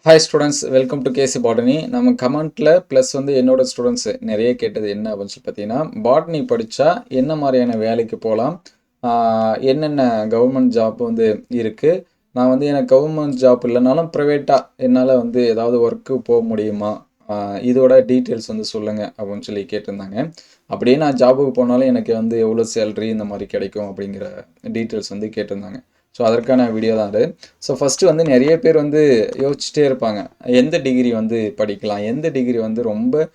Hi students, welcome to KC botany. நம்ம கமெண்ட்டில் plus என்னோட ஸ்டூடெண்ட்ஸ் நிறைய கேட்டது என்ன அப்படின்னு சொல்லி பார்த்தீங்கன்னா, பாட்னி படித்தா என்ன மாதிரியான வேலைக்கு போகலாம், என்னென்ன கவர்மெண்ட் ஜாப் இருக்குது, நான் எனக்கு கவர்மெண்ட் ஜாப் இல்லைனாலும் ப்ரைவேட்டாக என்னால் ஏதாவது ஒர்க்கு போக முடியுமா, இதோட டீட்டெயில்ஸ் சொல்லுங்கள் அப்படின்னு சொல்லி கேட்டிருந்தாங்க. அப்படியே நான் ஜாபுக்கு போனாலும் எனக்கு எவ்வளோ சேலரி இந்த மாதிரி கிடைக்கும் அப்படிங்கிற டீட்டெயில்ஸ் கேட்டிருந்தாங்க. ஸோ அதற்கான வீடியோ தான் அது. ஸோ ஃபஸ்ட்டு நிறைய பேர் யோசிச்சுட்டே இருப்பாங்க, எந்த டிகிரி படிக்கலாம், எந்த டிகிரி ரொம்ப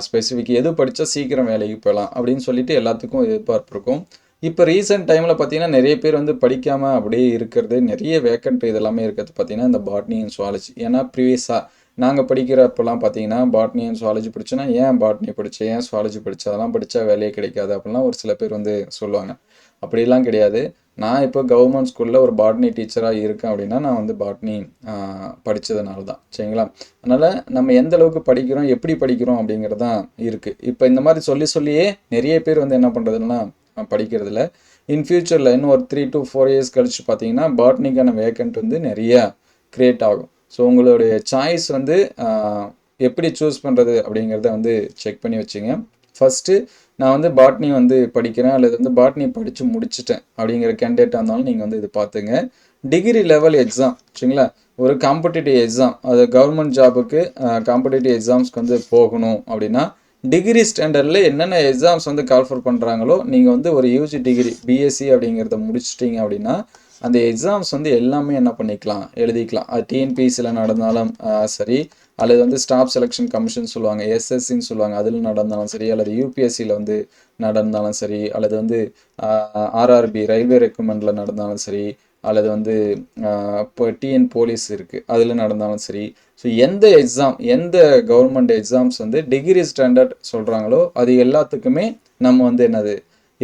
ஸ்பெசிஃபிக், எது படித்தா சீக்கிரம் வேலைக்கு போகலாம் அப்படின்னு சொல்லிட்டு எல்லாத்துக்கும் எதிர்பார்ப்பு இருக்கும். இப்போ ரீசெண்ட் டைமில் பார்த்தீங்கன்னா நிறைய பேர் படிக்காமல் அப்படியே இருக்கிறது, நிறைய வேக்கண்ட் இதெல்லாமே இருக்கிறது பார்த்தீங்கன்னா இந்த பாட்னி அண்ட் சுவாலஜி. ஏன்னா ப்ரீவியஸாக நாங்கள் படிக்கிறப்பெல்லாம் பார்த்தீங்கன்னா பாட்னி அண்ட் சுவாலஜி படிச்சோன்னா, ஏன் பாட்னி படித்தேன், ஏன் சுவாலஜி படித்தேன், அதெல்லாம் படித்தா வேலையே கிடைக்காது அப்படிலாம் ஒரு சில பேர் சொல்லுவாங்க. அப்படிலாம் கிடையாது. நான் இப்போ கவர்மெண்ட் ஸ்கூலில் ஒரு பாட்னி டீச்சராக இருக்கேன் அப்படின்னா நான் பாட்னி படித்ததுனால தான், சரிங்களா? அதனால் நம்ம எந்த அளவுக்கு படிக்கிறோம், எப்படி படிக்கிறோம் அப்படிங்கிறது தான் இருக்குது. இப்போ இந்த மாதிரி சொல்லியே நிறைய பேர் என்ன பண்ணுறதுன்னா படிக்கிறதில்ல. இன் ஃபியூச்சரில் இன்னும் ஒரு 3 to 4 years கழிச்சு பார்த்தீங்கன்னா பாட்னிக்கான வேக்கண்ட் நிறைய க்ரியேட் ஆகும். ஸோ உங்களுடைய சாய்ஸ் எப்படி சூஸ் பண்ணுறது அப்படிங்கிறத செக் பண்ணி வச்சுங்க. ஃபஸ்ட்டு நான் பாட்னி படிக்கிறேன் அல்லது பாட்னி படித்து முடிச்சிட்டேன் அப்படிங்கிற கேண்டிடேட்டாக இருந்தாலும் நீங்கள் இது பார்த்துங்க. டிகிரி லெவல் எக்ஸாம், சரிங்களா? ஒரு காம்படிட்டிவ் எக்ஸாம், அது கவர்மெண்ட் ஜாபுக்கு காம்படிட்டிவ் எக்ஸாம்ஸ்க்கு போகணும் அப்படின்னா டிகிரி ஸ்டாண்டர்டில் என்னென்ன எக்ஸாம்ஸ் கால்ஃபர் பண்ணுறாங்களோ நீங்கள் ஒரு யூஜி டிகிரி பிஎஸ்சி அப்படிங்கிறத முடிச்சிட்டிங்க அப்படின்னா அந்த எக்ஸாம்ஸ் எல்லாமே என்ன பண்ணிக்கலாம், எழுதிக்கலாம். அது டிஎன்பிஎஸ்சியில் நடந்தாலும் சரி, அல்லது ஸ்டாஃப் செலெக்ஷன் கமிஷன் சொல்லுவாங்க, எஸ்எஸ்சின்னு சொல்லுவாங்க, அதில் நடந்தாலும் சரி, அல்லது யூபிஎஸ்சியில் நடந்தாலும் சரி, அல்லது ஆர்ஆர்பி ரயில்வே ரெக்ரூட்மெண்ட்டில் நடந்தாலும் சரி, அல்லது இப்போ டிஎன் போலீஸ் இருக்குது அதில் நடந்தாலும் சரி. ஸோ எந்த எக்ஸாம், எந்த கவர்மெண்ட் எக்ஸாம்ஸ் டிகிரி ஸ்டாண்டர்ட் சொல்கிறாங்களோ அது எல்லாத்துக்குமே நம்ம என்னது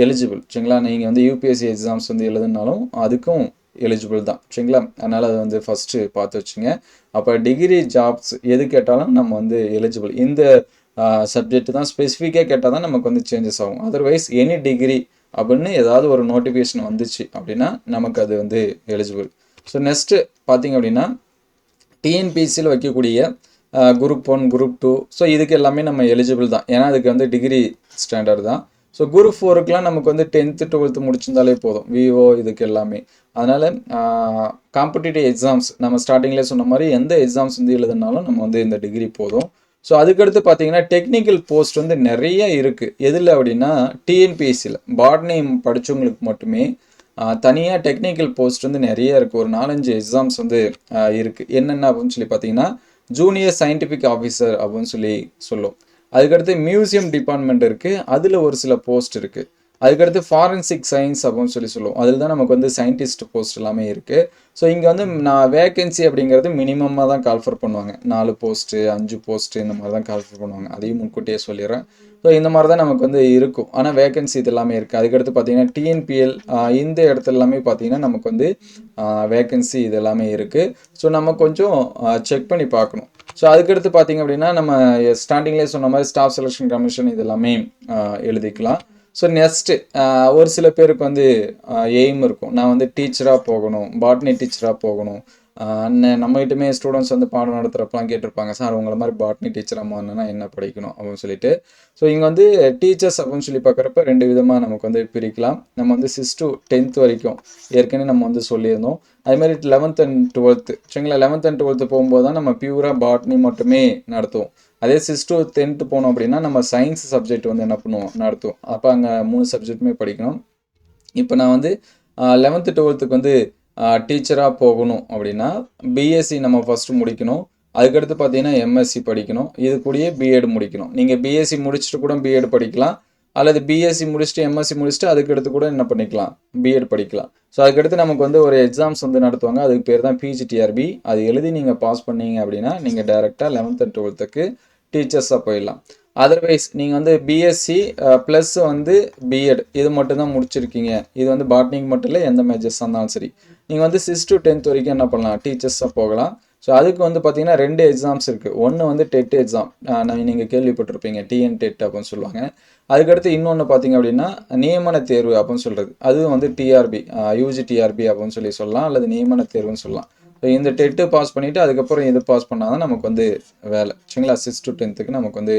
எலிஜிபிள், சரிங்களா? நீங்கள் யூபிஎஸ்சி எக்ஸாம்ஸ் எழுதுனாலும் அதுக்கும் எலிஜிபிள் தான், சரிங்களா? அதனால் அது ஃபஸ்ட்டு பார்த்து வச்சுங்க. அப்போ டிகிரி ஜாப்ஸ் எது கேட்டாலும் நம்ம எலிஜிபிள். இந்த சப்ஜெக்ட் தான் ஸ்பெசிஃபிக்காக கேட்டால் தான் நமக்கு சேஞ்சஸ் ஆகும். அதர்வைஸ் எனி டிகிரி அப்படின்னு ஏதாவது ஒரு நோட்டிஃபிகேஷன் வந்துச்சு அப்படின்னா நமக்கு அது எலிஜிபிள். ஸோ நெக்ஸ்ட்டு பார்த்திங்க அப்படின்னா டிஎன்பிஎஸ்சியில் வைக்கக்கூடிய குரூப் 1, குரூப் 2, ஸோ இதுக்கு எல்லாமே நம்ம எலிஜிபிள் தான், ஏன்னா அதுக்கு டிகிரி ஸ்டாண்டர்ட் தான். ஸோ குரூப் 4க்குலாம் நமக்கு 10th 12th முடிச்சிருந்தாலே போதும், விஓ இதுக்கு எல்லாமே. அதனால் காம்படிட்டிவ் எக்ஸாம்ஸ் நம்ம ஸ்டார்டிங்லேயே சொன்ன மாதிரி எந்த எக்ஸாம்ஸ் எழுதுனாலும் நம்ம இந்த டிகிரி போதும். ஸோ அதுக்கடுத்து பார்த்தீங்கன்னா டெக்னிக்கல் போஸ்ட் நிறைய இருக்குது. எதில் அப்படின்னா டிஎன்பிஎஸ்சியில் பாட்னி படித்தவங்களுக்கு மட்டுமே தனியாக டெக்னிக்கல் போஸ்ட் நிறைய இருக்குது. ஒரு 4-5 எக்ஸாம்ஸ் இருக்குது. என்னென்ன அப்படின்னு சொல்லி பார்த்தீங்கன்னா ஜூனியர் சயின்டிஃபிக் ஆஃபீஸர் அப்படின்னு சொல்லி சொல்லும். அதுக்கடுத்து மியூசியம் டிபார்ட்மெண்ட் இருக்குது, அதில் ஒரு சில போஸ்ட் இருக்குது. அதுக்கடுத்து ஃபாரன்சிக் சயின்ஸ் அப்படின்னு சொல்லி சொல்லுவோம், அதில் தான் நமக்கு சயின்டிஸ்ட் போஸ்ட் எல்லாமே இருக்குது. ஸோ இங்கே நான் வேகன்சி அப்படிங்கிறது மினிமமாக தான் கால்ஃபர் பண்ணுவாங்க. 4 போஸ்ட்டு 5 போஸ்ட்டு இந்த மாதிரி தான் கால்ஃபர் பண்ணுவாங்க, அதையும் முன்கூட்டியே சொல்லிடுறேன். ஸோ இந்த மாதிரி தான் நமக்கு இருக்கும். ஆனால் வேகன்சி இது எல்லாமே இருக்குது. அதுக்கடுத்து பார்த்தீங்கன்னா டிஎன்பிஎல் இந்த இடத்துல எல்லாமே பார்த்தீங்கன்னா நமக்கு வேகன்சி இது எல்லாமே இருக்குது. ஸோ நம்ம கொஞ்சம் செக் பண்ணி பார்க்கணும். ஸோ அதுக்கடுத்து பார்த்தீங்க அப்படின்னா நம்ம ஸ்டார்டிங்லேயே சொன்ன மாதிரி ஸ்டாஃப் செலெக்ஷன் கமிஷன் இது எல்லாமே எழுதிக்கலாம். ஸோ நெக்ஸ்ட்டு ஒரு சில பேருக்கு எய்ம் இருக்கும், நான் டீச்சராக போகணும், பாட்னி டீச்சராக போகணும். நம்மகிட்டமே ஸ்டூடெண்ட்ஸ் பாடம் நடத்துகிறப்பெல்லாம் கேட்டிருப்பாங்க, சார் உங்களை மாதிரி பாட்னி டீச்சராக மாறினா என்ன படிக்கணும் அப்படின்னு சொல்லிட்டு. ஸோ இங்கே டீச்சர்ஸ் அப்படின்னு சொல்லி பார்க்குறப்ப 2 விதமாக நமக்கு பிரிக்கலாம். நம்ம 6 to 10th வரைக்கும் ஏற்கனவே நம்ம சொல்லியிருந்தோம். அதுமாதிரி 11th and 12th, சரிங்களா? 11th and 12th போகும்போது தான் நம்ம பியூராக பாட்னி மட்டுமே நடத்துவோம். அதே 6 to 10th போனோம் அப்படின்னா நம்ம சயின்ஸ் சப்ஜெக்ட் என்ன பண்ணுவோம், நடத்துவோம். அப்போ அங்கே 3 சப்ஜெக்ட்டுமே படிக்கணும். இப்போ நான் 11th 12th டீச்சராக போகணும் அப்படின்னா பிஎஸ்சி நம்ம ஃபஸ்ட்டு முடிக்கணும். அதுக்கடுத்து பார்த்தீங்கன்னா எம்எஸ்சி படிக்கணும், இது கூடயே பிஎட் முடிக்கணும். நீங்கள் பிஎஸ்சி முடிச்சுட்டு கூட பிஎட் படிக்கலாம், அல்லது பிஎஸ்சி முடிச்சுட்டு எம்எஸ்சி முடிச்சுட்டு அதுக்கடுத்து கூட என்ன பண்ணிக்கலாம், பிஎட் படிக்கலாம். ஸோ அதுக்கடுத்து நமக்கு ஒரு எக்ஸாம்ஸ் நடத்துவாங்க, அதுக்கு பேர் தான் பிஜிடிஆர்பி. அது எழுதி நீங்கள் பாஸ் பண்ணீங்க அப்படின்னா நீங்கள் டேரெக்டாக 11th and 12th டீச்சர்ஸாக போயிடலாம். அதர்வைஸ் நீங்கள் பிஎஸ்சி ப்ளஸ் பிஎட் இது மட்டும்தான் முடிச்சிருக்கீங்க, இது பாட்னிக்கு மட்டும் இல்லை, எந்த மேஜர்ஸாக இருந்தாலும் சரி, நீங்கள் 6 to 10th வரைக்கும் என்ன பண்ணலாம், டீச்சர்ஸாக போகலாம். ஸோ அதுக்கு பார்த்தீங்கன்னா 2 எக்ஸாம்ஸ் இருக்குது. ஒன்று டெட் எக்ஸாம், நீங்கள் கேள்விப்பட்டிருப்பீங்க, டிஎன் டெட் அப்படின்னு சொல்லுவாங்க. அதுக்கடுத்து இன்னொன்று பார்த்தீங்க அப்படின்னா நியமன தேர்வு அப்படின்னு சொல்கிறது, அதுவும் டிஆர்பி, யூஜி டிஆர்பி அப்படின்னு சொல்லி சொல்லலாம், அல்லது நியமன தேர்வுன்னு சொல்லலாம். ஸோ இந்த டெட்டு பாஸ் பண்ணிவிட்டு அதுக்கப்புறம் இது பாஸ் பண்ணால் தான் நமக்கு வந்து வேலை சரிங்களா. 6 to 10th நமக்கு வந்து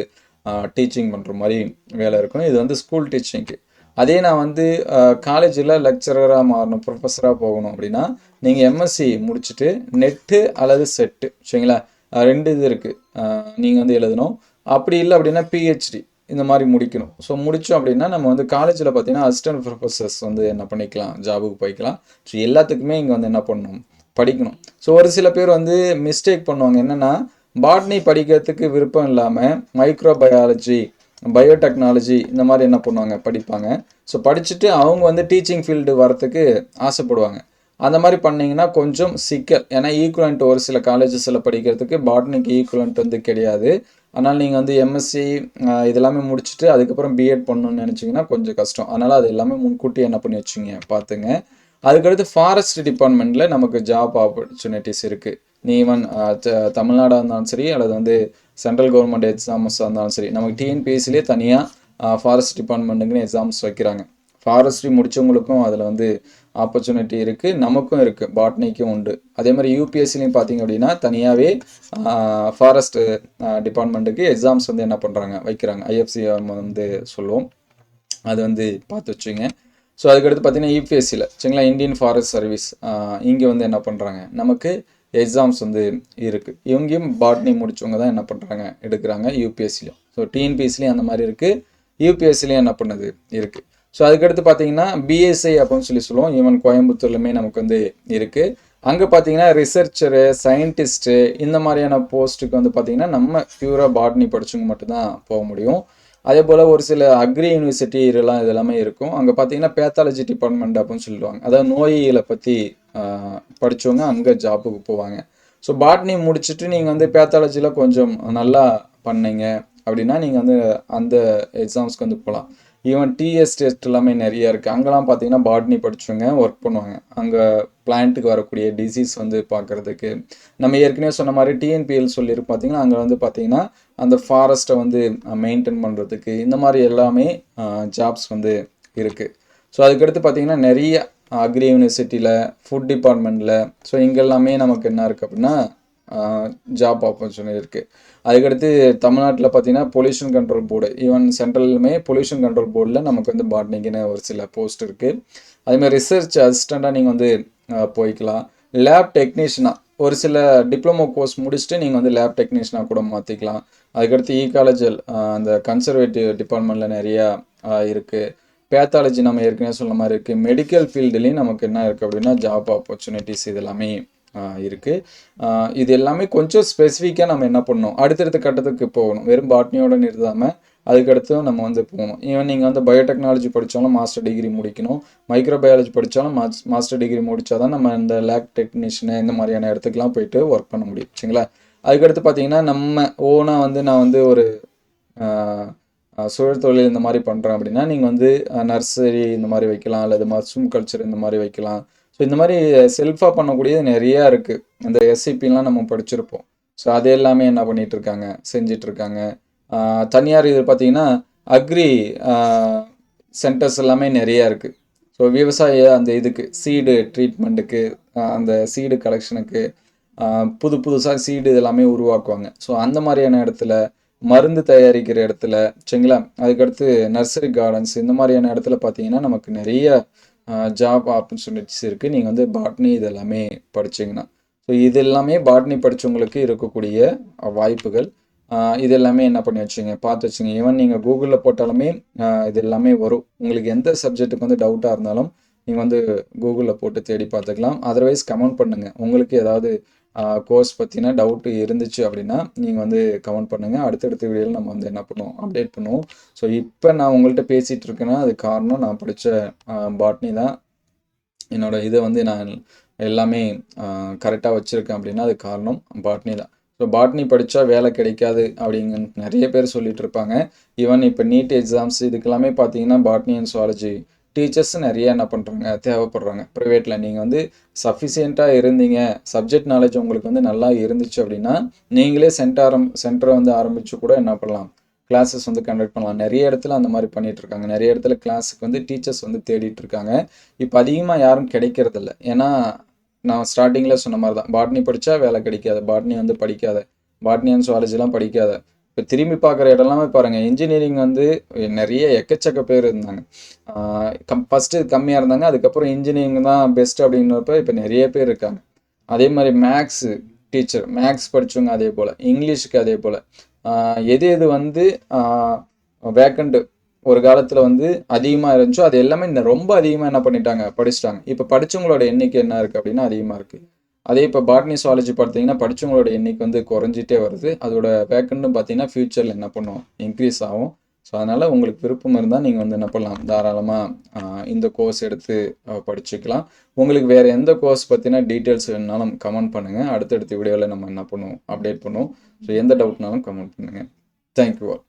டீச்சிங் பண்ணுற மாதிரி வேலை இருக்கும். இது வந்து ஸ்கூல் டீச்சிங்க்கு. அதே நான் வந்து காலேஜில் லெக்சரராக மாறணும், ப்ரொஃபஸராக போகணும் அப்படின்னா நீங்கள் எம்எஸ்சி முடிச்சுட்டு நெட்டு அல்லது செட்டு சரிங்களா, 2 இது இருக்குது, நீங்கள் வந்து எழுதணும். அப்படி இல்லை அப்படின்னா பிஹெச்டி இந்த மாதிரி முடிக்கணும். ஸோ முடித்தோம் அப்படின்னா நம்ம வந்து காலேஜில் பார்த்தீங்கன்னா அசிஸ்டன்ட் ப்ரொஃபஸர்ஸ் வந்து என்ன பண்ணிக்கலாம், ஜாபுக்கு போய்க்கலாம். ஸோ எல்லாத்துக்குமே இங்கே வந்து என்ன பண்ணணும், படிக்கணும். ஸோ ஒரு சில பேர் வந்து மிஸ்டேக் பண்ணுவாங்க, என்னென்னா பாட்னி படிக்கிறதுக்கு விருப்பம் இல்லாமல் மைக்ரோபயாலஜி, பயோடெக்னாலஜி இந்த மாதிரி என்ன பண்ணுவாங்க, படிப்பாங்க. ஸோ படிச்சுட்டு அவங்க வந்து டீச்சிங் ஃபீல்டு வரத்துக்கு ஆசைப்படுவாங்க. அந்த மாதிரி பண்ணிங்கன்னா கொஞ்சம் சிக்கல். ஏன்னா ஈக்குவலண்ட் ஒரு சில காலேஜஸில் படிக்கிறதுக்கு பாட்னிக்கு ஈக்குவலண்ட் வந்து கிடையாது. அதனால் நீங்கள் வந்து எம்எஸ்சி இதெல்லாமே முடிச்சுட்டு அதுக்கப்புறம் பிஎட் பண்ணணும்னு நினச்சிங்கன்னா கொஞ்சம் கஷ்டம். அதனால் அது எல்லாமே முன்கூட்டி என்ன பண்ணி வச்சுங்க, பார்த்துங்க. அதுக்கடுத்து ஃபாரஸ்ட் டிபார்ட்மெண்ட்டில் நமக்கு ஜாப் ஆப்பர்ச்சுனிட்டிஸ் இருக்குது. நீ ஈவன் தமிழ்நாடாக இருந்தாலும் சரி அல்லது வந்து சென்ட்ரல் கவர்மெண்ட் எக்ஸாம்ஸாக இருந்தாலும் சரி, நமக்கு டிஎன்பிஎஸ்சிலே தனியாக ஃபாரஸ்ட் டிபார்ட்மெண்ட்டுக்குன்னு எக்ஸாம்ஸ் வைக்கிறாங்க. ஃபாரஸ்ட்ரி முடித்தவங்களுக்கும் அதில் வந்து ஆப்பர்ச்சுனிட்டி இருக்குது, நமக்கும் இருக்குது, பாட்னிக்கும் உண்டு. அதே மாதிரி யூபிஎஸ்சிலையும் பார்த்தீங்க அப்படின்னா தனியாகவே ஃபாரஸ்ட் டிபார்ட்மெண்ட்டுக்கு எக்ஸாம்ஸ் வந்து என்ன பண்ணுறாங்க, வைக்கிறாங்க. ஐஎஃப்சி வந்து சொல்லுவோம், அது வந்து பார்த்து வச்சுங்க. ஸோ அதுக்கடுத்து பார்த்தீங்கன்னா யூபிஎஸ்சியில் சரிங்களா, இந்தியன் ஃபாரஸ்ட் சர்வீஸ், இங்கே வந்து என்ன பண்ணுறாங்க, நமக்கு எக்ஸாம்ஸ் வந்து இருக்குது. இவங்கேயும் பாட்னி முடிச்சவங்க தான் என்ன பண்ணுறாங்க, எடுக்கிறாங்க யூபிஎஸ்சிலையும். ஸோ டிஎன்பிஎஸ்சிலையும் அந்த மாதிரி இருக்குது, யூபிஎஸ்சிலையும் என்ன பண்ணுது இருக்குது. ஸோ அதுக்கடுத்து பார்த்தீங்கன்னா பிஎஸ்ஐ அப்படின்னு சொல்லுவோம். ஈவன் கோயம்புத்தூர்லையுமே நமக்கு வந்து இருக்குது. அங்கே பார்த்தீங்கன்னா ரிசர்ச்சரு, சயின்டிஸ்ட்டு இந்த மாதிரியான போஸ்ட்டுக்கு வந்து பார்த்திங்கன்னா நம்ம பியூராக பாட்னி படித்தவங்க மட்டும்தான் போக முடியும். அதே போல் ஒரு சில அக்ரி யூனிவர்சிட்டி இதெல்லாமே இருக்கும். அங்கே பார்த்தீங்கன்னா பேத்தாலஜி டிபார்ட்மெண்ட் அப்படின்னு சொல்லுவாங்க. அதாவது நோயியலை பற்றி படித்தவங்க அங்கே ஜாப்புக்கு போவாங்க. ஸோ பாட்னி முடிச்சுட்டு நீங்கள் வந்து பேத்தாலஜியில் கொஞ்சம் நல்லா பண்ணீங்க அப்படின்னா நீங்கள் வந்து அந்த எக்ஸாம்ஸ்க்கு வந்து போகலாம். ஈவன் டிஎஸ் டெஸ்ட் எல்லாமே நிறையா இருக்குது. அங்கெல்லாம் பார்த்தீங்கன்னா பாட்னி படித்தவங்க ஒர்க் பண்ணுவாங்க. அங்கே பிளான்ட்டுக்கு வரக்கூடிய டிசீஸ் வந்து பார்க்குறதுக்கு. நம்ம ஏற்கனவே சொன்ன மாதிரி டிஎன்பிஎல் சொல்லியிருக்கு பார்த்தீங்கன்னா, அங்கே வந்து பார்த்தீங்கன்னா அந்த ஃபாரஸ்ட்டை வந்து மெயின்டைன் பண்ணுறதுக்கு இந்த மாதிரி எல்லாமே ஜாப்ஸ் வந்து இருக்குது. ஸோ அதுக்கடுத்து பார்த்தீங்கன்னா நிறைய அக்ரி யூனிவர்சிட்டியில், ஃபுட் டிபார்ட்மெண்ட்டில், ஸோ இங்கெல்லாமே நமக்கு என்ன இருக்குது அப்படின்னா ஜாப் ஆப்பர்ச்சுனிட்டி இருக்குது. அதுக்கடுத்து தமிழ்நாட்டில் பார்த்தீங்கன்னா பொல்யூஷன் கண்ட்ரோல் போர்டு, ஈவன் சென்ட்ரலுமே பொல்யூஷன் கண்ட்ரோல் போர்டில் நமக்கு வந்து பாட்னிக்குன்னு ஒரு சில போஸ்ட் இருக்குது. அதேமாதிரி ரிசர்ச் அசிஸ்டண்ட்டாக நீங்கள் வந்து போய்க்கலாம். லேப் டெக்னீஷியனாக ஒரு சில டிப்ளமோ கோர்ஸ் முடிச்சுட்டு நீங்கள் வந்து லேப் டெக்னீஷியனாக கூட மாற்றிக்கலாம். அதுக்கடுத்து ஈகாலஜியல் அந்த கன்சர்வேட்டிவ் டிபார்ட்மெண்ட்டில் நிறையா இருக்குது. பேத்தாலஜி நம்ம ஏற்கனவே சொன்ன மாதிரி இருக்குது. மெடிக்கல் ஃபீல்டுலேயும் நமக்கு என்ன இருக்குது அப்படின்னா ஜாப் ஆப்பர்ச்சுனிட்டிஸ் இது எல்லாமே இருக்குது. இது எல்லாமே கொஞ்சம் ஸ்பெசிஃபிக்காக நம்ம என்ன பண்ணணும், அடுத்தடுத்த கட்டத்துக்கு போகணும். வெறும் பாட்னியோடு நிறுத்தாமல் அதுக்கடுத்து நம்ம வந்து போகணும். ஈவன் நீங்கள் வந்து பயோடெக்னாலஜி படித்தாலும் மாஸ்டர் டிகிரி முடிக்கணும், மைக்ரோபயாலஜி படித்தாலும் மாஸ்டர் டிகிரி முடித்தா தான் நம்ம இந்த லேப் டெக்னீஷியனு இந்த மாதிரியான இடத்துக்குலாம் போயிட்டு ஒர்க் பண்ண முடியும் சரிங்களா. அதுக்கடுத்து பார்த்தீங்கன்னா நம்ம ஓனாக வந்து நான் வந்து ஒரு சுழல் தொழில் இந்த மாதிரி பண்ணுறேன் அப்படின்னா நீங்கள் வந்து நர்சரி இந்த மாதிரி வைக்கலாம், அல்லது மஷ்ரூம் கல்ச்சர் இந்த மாதிரி வைக்கலாம். ஸோ இந்த மாதிரி செல்ஃபாக பண்ணக்கூடியது நிறையா இருக்குது. இந்த எஸ்சிபிலாம் நம்ம படிச்சிருப்போம். ஸோ அது எல்லாமே என்ன பண்ணிகிட்ருக்காங்க, செஞ்சிட்ருக்காங்க. தனியார் இது பார்த்திங்கன்னா அக்ரி சென்டர்ஸ் எல்லாமே நிறையா இருக்குது. ஸோ விவசாய அந்த இதுக்கு சீடு ட்ரீட்மெண்ட்டுக்கு, அந்த சீடு கலெக்ஷனுக்கு, புதுசாக சீடு இதெல்லாமே உருவாக்குவாங்க. ஸோ அந்த மாதிரியான இடத்துல, மருந்து தயாரிக்கிற இடத்துல சரிங்களா, அதுக்கடுத்து நர்சரி கார்டன்ஸ் இந்த மாதிரியான இடத்துல பார்த்தீங்கன்னா நமக்கு நிறைய ஜாப் ஆப்பர்ச்சுனிட்டிஸ் இருக்குது. நீங்கள் வந்து பாட்னி இதெல்லாமே படிச்சிங்கன்னா. ஸோ இது எல்லாமே பாட்னி படித்தவங்களுக்கு இருக்கக்கூடிய வாய்ப்புகள். இது எல்லாமே என்ன பண்ணி வச்சுங்க, பார்த்து வச்சுங்க. ஈவன் நீங்கள் கூகுளில் போட்டாலுமே இது எல்லாமே வரும். உங்களுக்கு எந்த சப்ஜெக்ட்டுக்கு வந்து டவுட்டாக இருந்தாலும் நீங்கள் வந்து கூகுளில் போட்டு தேடி பார்த்துக்கலாம். அதர்வைஸ் கமெண்ட் பண்ணுங்கள். உங்களுக்கு ஏதாவது கோர்ஸ் பற்றின டவுட்டு இருந்துச்சு அப்படின்னா நீங்கள் வந்து கமெண்ட் பண்ணுங்கள். அடுத்தடுத்த வீடியோவில் நம்ம வந்து என்ன பண்ணுவோம், அப்டேட் பண்ணுவோம். ஸோ இப்போ நான் உங்கள்கிட்ட பேசிகிட்டு இருக்கேன்னா அது காரணம் நான் படித்த பாட்னி தான். என்னோடய இதை வந்து நான் எல்லாமே கரெக்டாக வச்சுருக்கேன் அப்படின்னா அது காரணம் பாட்னி தான். ஸோ பாட்னி படித்தா வேலை கிடைக்காது அப்படிங்க நிறைய பேர் சொல்லிகிட்டு இருப்பாங்க. ஈவன் இப்போ நீட் எக்ஸாம்ஸ் இதுக்கெல்லாமே பார்த்தீங்கன்னா பாட்னி அண்ட் சுவாலஜி டீச்சர்ஸ் நிறைய என்ன பண்ணுறாங்க, தேவைப்படுறாங்க ப்ரைவேட்டில். நீங்கள் வந்து சஃபிஷியண்ட்டாக இருந்தீங்க, சப்ஜெக்ட் நாலேஜ் உங்களுக்கு வந்து நல்லா இருந்துச்சு அப்படின்னா நீங்களே சென்டரை வந்து ஆரம்பித்து கூட என்ன பண்ணலாம், கிளாஸஸ் வந்து கண்டக்ட் பண்ணலாம். நிறைய இடத்துல அந்த மாதிரி பண்ணிகிட்ருக்காங்க. நிறைய இடத்துல கிளாஸுக்கு வந்து டீச்சர்ஸ் வந்து தேடிட்டு இருக்காங்க. இப்போ அதிகமாக யாரும் கிடைக்கிறதில்ல. ஏன்னா நான் ஸ்டார்டிங்கில் சொன்ன மாதிரி தான், பாட்னி படித்தா வேலை கிடைக்காது, பாட்னி வந்து படிக்காத, பாட்னி அண்ட் சுவாலஜிலாம் படிக்காத. இப்போ திரும்பி பார்க்குற இடம்லாமே பாருங்கள், இன்ஜினியரிங் வந்து நிறைய எக்கச்சக்க பேர் இருந்தாங்க. ஃபஸ்ட்டு கம்மியாக இருந்தாங்க, அதுக்கப்புறம் இன்ஜினியரிங் தான் பெஸ்ட் அப்படின்றப்ப இப்போ நிறைய பேர் இருக்காங்க. அதே மாதிரி மேக்ஸு டீச்சர், மேக்ஸ் படித்தவங்க அதே போல், இங்கிலீஷுக்கு அதே போல். எது எது வந்து வேக்கண்ட் ஒரு காலத்தில் வந்து அதிகமாக இருந்துச்சோ அது எல்லாமே ரொம்ப அதிகமாக என்ன பண்ணிட்டாங்க, படிச்சிட்டாங்க. இப்போ படித்தவங்களோட எண்ணிக்கை என்ன இருக்குது அப்படின்னா அதிகமாக இருக்குது. அதே இப்போ பாட்னி சுவாலஜி பார்த்தீங்கன்னா படித்தவங்களோட எண்ணிக்கை வந்து குறைஞ்சிட்டே வருது. அதோட வேக்கண்ட்டும் பார்த்தீங்கன்னா ஃப்யூச்சரில் என்ன பண்ணும், இன்க்ரீஸ் ஆகும். ஸோ அதனால் உங்களுக்கு விருப்பம் இருந்தால் நீங்கள் வந்து என்ன பண்ணலாம், தாராளமாக இந்த கோர்ஸ் எடுத்து படிச்சுக்கலாம். உங்களுக்கு வேறு எந்த கோர்ஸ் பற்றின டீட்டெயில்ஸ் வேணுனாலும் கமெண்ட் பண்ணுங்கள். அடுத்தடுத்த வீடியோவில் நம்ம என்ன பண்ணுவோம், அப்டேட் பண்ணுவோம். ஸோ எந்த டவுட்னாலும் கமெண்ட் பண்ணுங்கள். Thank you all.